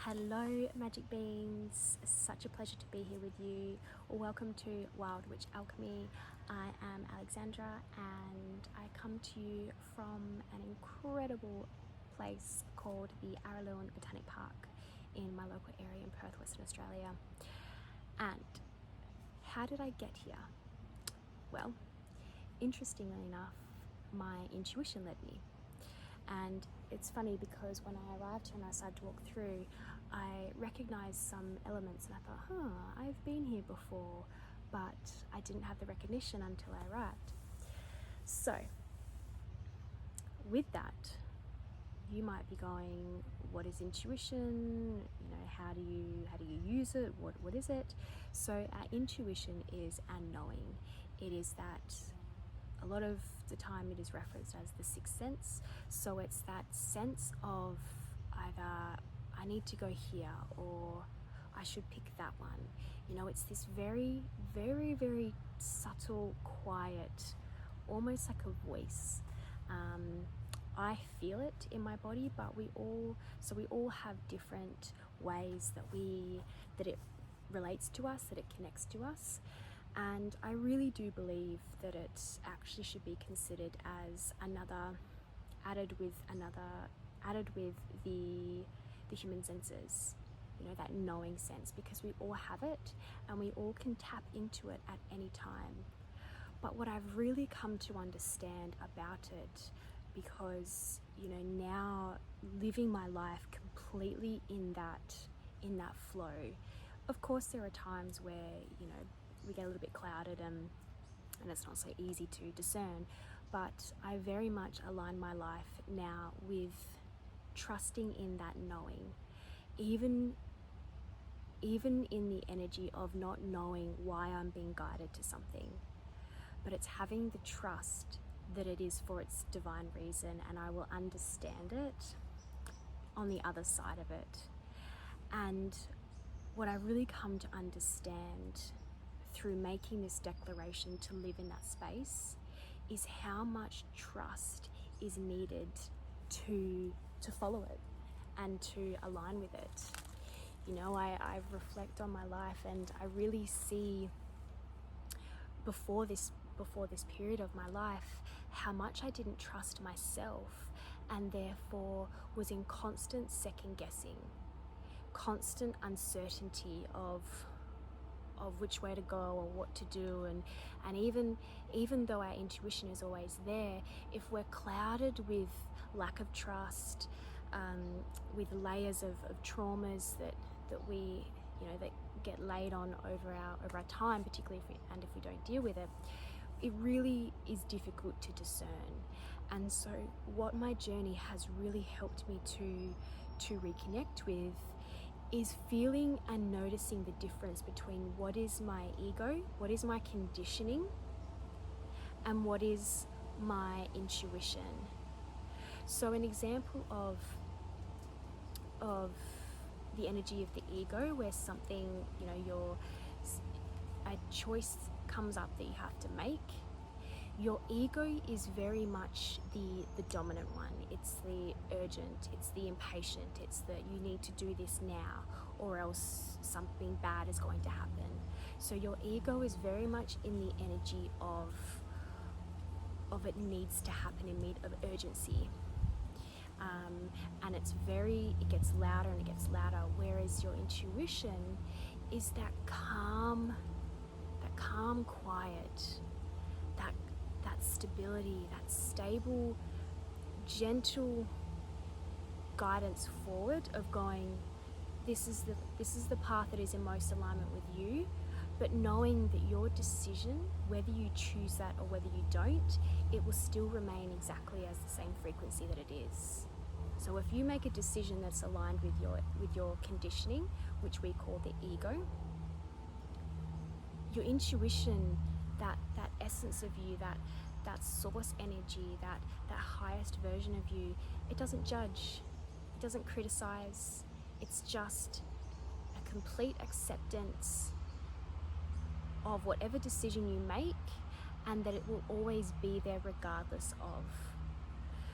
Hello magic beings, such a pleasure to be here with you. Welcome to Wild Witch Alchemy. I am Alexandra and I come to you from an incredible place called the Araluen Botanic Park in my local area in Perth, Western Australia. And how did I get here? Well, interestingly enough, my intuition led me. And it's funny because when I arrived here and I started to walk through, I recognized some elements and I thought, I've been here before, but I didn't have the recognition until I arrived. So with that, you might be going, what is intuition? How do you use it? What is it? So our intuition is our knowing. It is that a lot of the time it is referenced as the sixth sense. So it's that sense of either I need to go here or I should pick that one. It's this very, very, very subtle, quiet, almost like a voice. I feel it in my body, but we all have different ways that it relates to us, that it connects to us. And I really do believe that it actually should be considered as added with the human senses, that knowing sense, because we all have it and we all can tap into it at any time. But what I've really come to understand about it, because now living my life completely in that flow, of course there are times where we get a little bit clouded and it's not so easy to discern, but I very much align my life now with trusting in that knowing, even in the energy of not knowing why I'm being guided to something, but it's having the trust that it is for its divine reason and I will understand it on the other side of it. And what I really come to understand through making this declaration to live in that space is how much trust is needed to follow it and to align with it. I reflect on my life and I really see before this period of my life how much I didn't trust myself and therefore was in constant second guessing, constant uncertainty of which way to go or what to do, and even though our intuition is always there, if we're clouded with lack of trust, with layers of traumas that we that get laid on over our time, particularly if we don't deal with it, it really is difficult to discern. And so what my journey has really helped me to reconnect with is feeling and noticing the difference between what is my ego, what is my conditioning, and what is my intuition. So an example of the energy of the ego, where something, a choice comes up that you have to make. Your ego is very much the dominant one. It's the urgent, it's the impatient, it's the you need to do this now or else something bad is going to happen. So your ego is very much in the energy of it needs to happen, in need of urgency. And it gets louder and it gets louder, whereas your intuition is that calm, quiet, that stability, that stable, gentle guidance forward of going, this is the path that is in most alignment with you, but knowing that your decision, whether you choose that or whether you don't, it will still remain exactly as the same frequency that it is. So if you make a decision that's aligned with your conditioning, which we call the ego, your intuition, that essence of you, that source energy, that highest version of you, it doesn't judge, it doesn't criticize, it's just a complete acceptance of whatever decision you make, and that it will always be there regardless of.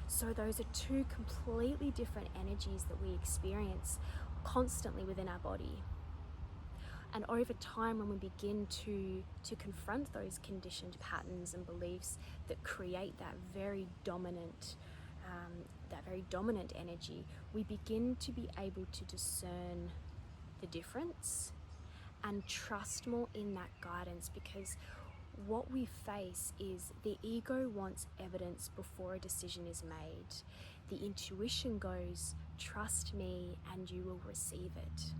So those are two completely different energies that we experience constantly within our body. And over time, when we begin to confront those conditioned patterns and beliefs that create that very dominant energy, we begin to be able to discern the difference and trust more in that guidance, because what we face is the ego wants evidence before a decision is made. The intuition goes, trust me and you will receive it.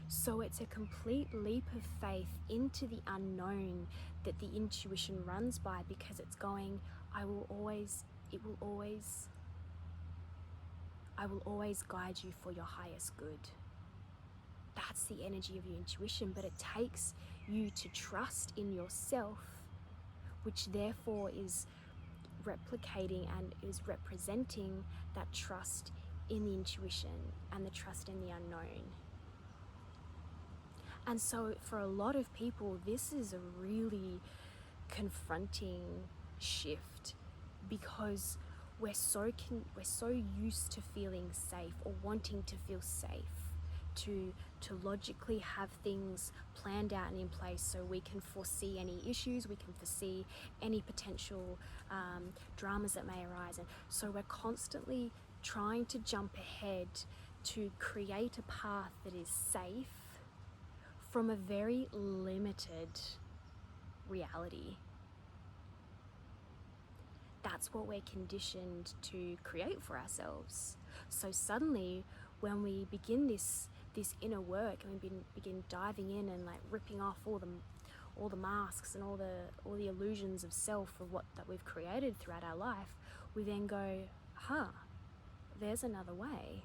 So it's a complete leap of faith into the unknown that the intuition runs by, because it's going, I will always guide you for your highest good. That's the energy of your intuition, but it takes you to trust in yourself, which therefore is replicating and is representing that trust in the intuition and the trust in the unknown. And so for a lot of people, this is a really confronting shift, because we're so used to feeling safe, or wanting to feel safe, to logically have things planned out and in place so we can foresee any issues, we can foresee any potential dramas that may arise. And so we're constantly trying to jump ahead to create a path that is safe from a very limited reality. That's what we're conditioned to create for ourselves. So suddenly, when we begin this inner work, and we begin diving in and like ripping off all the masks and all the illusions of self of what that we've created throughout our life, we then go, there's another way.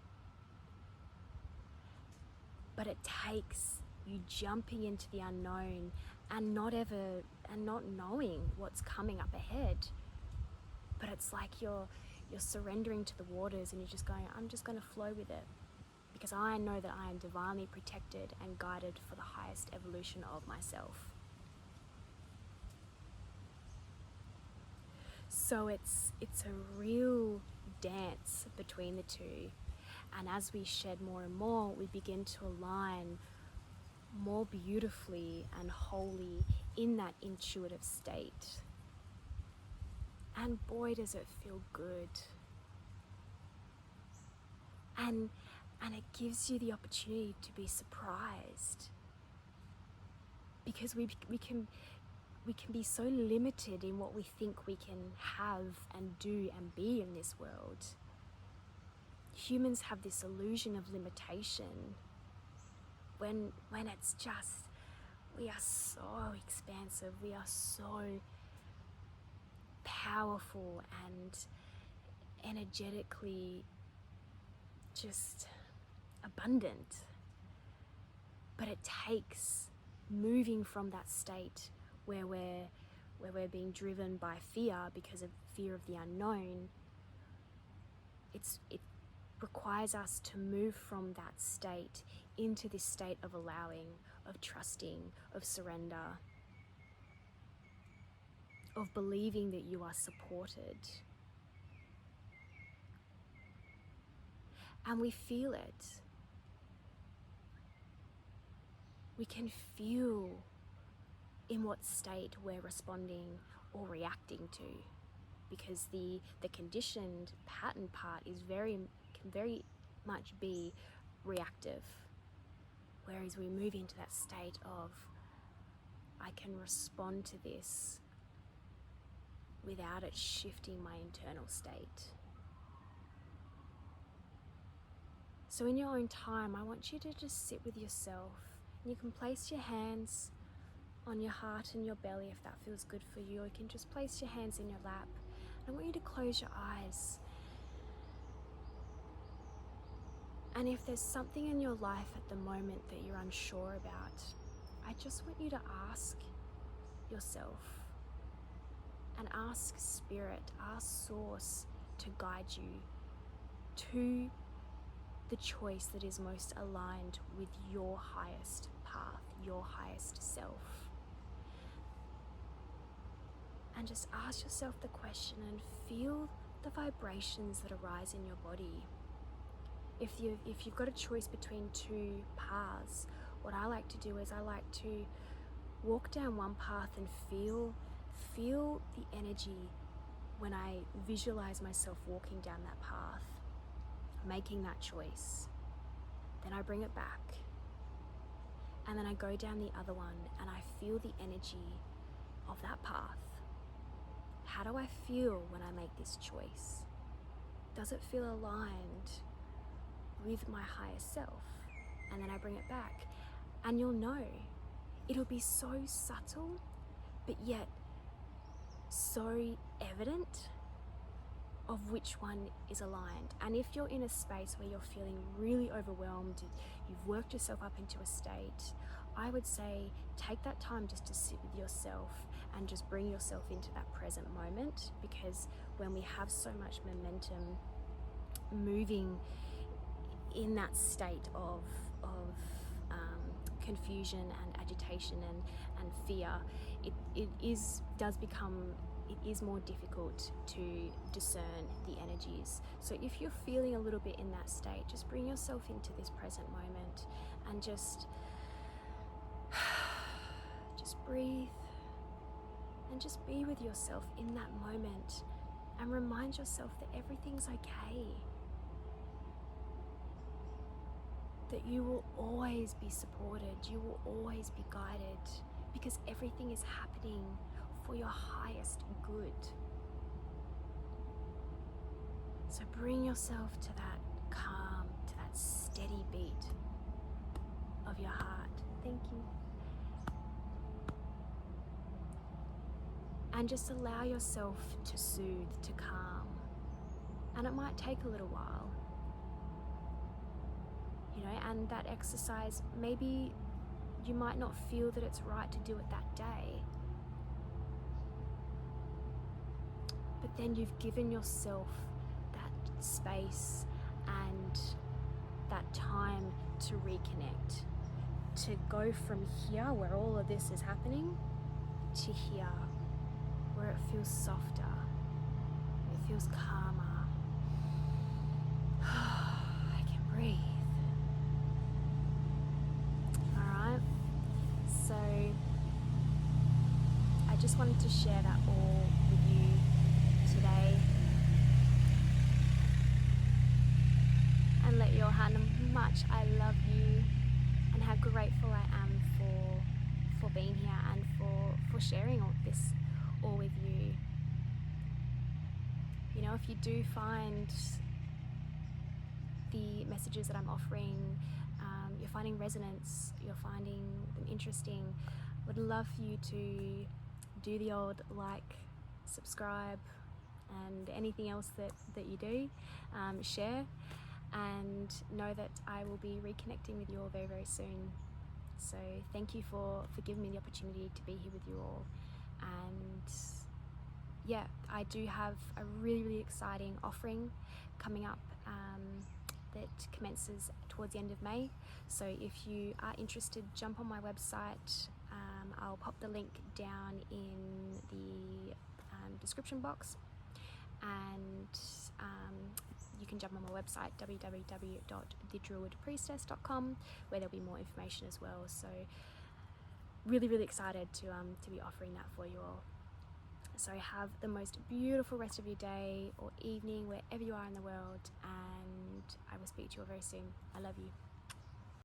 But it takes you jumping into the unknown and not knowing what's coming up ahead. But it's like you're surrendering to the waters, and you're just going, I'm just going to flow with it, because I know that I am divinely protected and guided for the highest evolution of myself. So it's a real dance between the two. And as we shed more and more, we begin to align more beautifully and wholly in that intuitive state. And boy, does it feel good. And it gives you the opportunity to be surprised, because we can be so limited in what we think we can have and do and be in this world. Humans have this illusion of limitation when it's just, we are so expansive, we are so powerful and energetically just abundant. But it takes moving from that state where we're being driven by fear because of fear of the unknown. It requires us to move from that state into this state of allowing, of trusting, of surrender, of believing that you are supported. And we feel it. We can feel in what state we're responding or reacting to, because the conditioned pattern part can very much be reactive, whereas we move into that state of, I can respond to this without it shifting my internal state. So in your own time, I want you to just sit with yourself, and you can place your hands on your heart and your belly if that feels good for you, or you can just place your hands in your lap. I want you to close your eyes. And if there's something in your life at the moment that you're unsure about, I just want you to ask yourself and ask Spirit, ask Source to guide you to the choice that is most aligned with your highest path, your highest self. And just ask yourself the question and feel the vibrations that arise in your body. If you've got a choice between two paths, what I like to do is I like to walk down one path and feel the energy when I visualize myself walking down that path, making that choice. Then I bring it back, and then I go down the other one and I feel the energy of that path. How do I feel when I make this choice? Does it feel aligned with my higher self? And then I bring it back, and you'll know. It'll be so subtle, but yet so evident of which one is aligned. And if you're in a space where you're feeling really overwhelmed, you've worked yourself up into a state, I would say take that time just to sit with yourself and just bring yourself into that present moment, because when we have so much momentum moving in that state of confusion and agitation and fear, it is more difficult to discern the energies. So if you're feeling a little bit in that state, just bring yourself into this present moment and just breathe and just be with yourself in that moment, and remind yourself that everything's okay, that you will always be supported, you will always be guided, because everything is happening for your highest good. So bring yourself to that calm, to that steady beat of your heart. Thank you. And just allow yourself to soothe, to calm. And it might take a little while. And that exercise, maybe you might not feel that it's right to do it that day. But then you've given yourself that space and that time to reconnect, to go from here where all of this is happening to here where it feels softer, it feels calmer. I can breathe. Alright, so I just wanted to share that all with you today, and let you all know how much I love you and how grateful I am for being here and for sharing all this all with you. If you do find the messages that I'm offering, you're finding resonance, you're finding them interesting, would love for you to do the old like, subscribe, and anything else that you do, share, and know that I will be reconnecting with you all very, very soon. So thank you for giving me the opportunity to be here with you all. And yeah, I do have a really, really exciting offering coming up that commences towards the end of May. So if you are interested, jump on my website. I'll pop the link down in the description box, and you can jump on my website www.thedruidpriestess.com, where there'll be more information as well. So really, really excited to be offering that for you all. So have the most beautiful rest of your day or evening wherever you are in the world, and I will speak to you all very soon. I love you.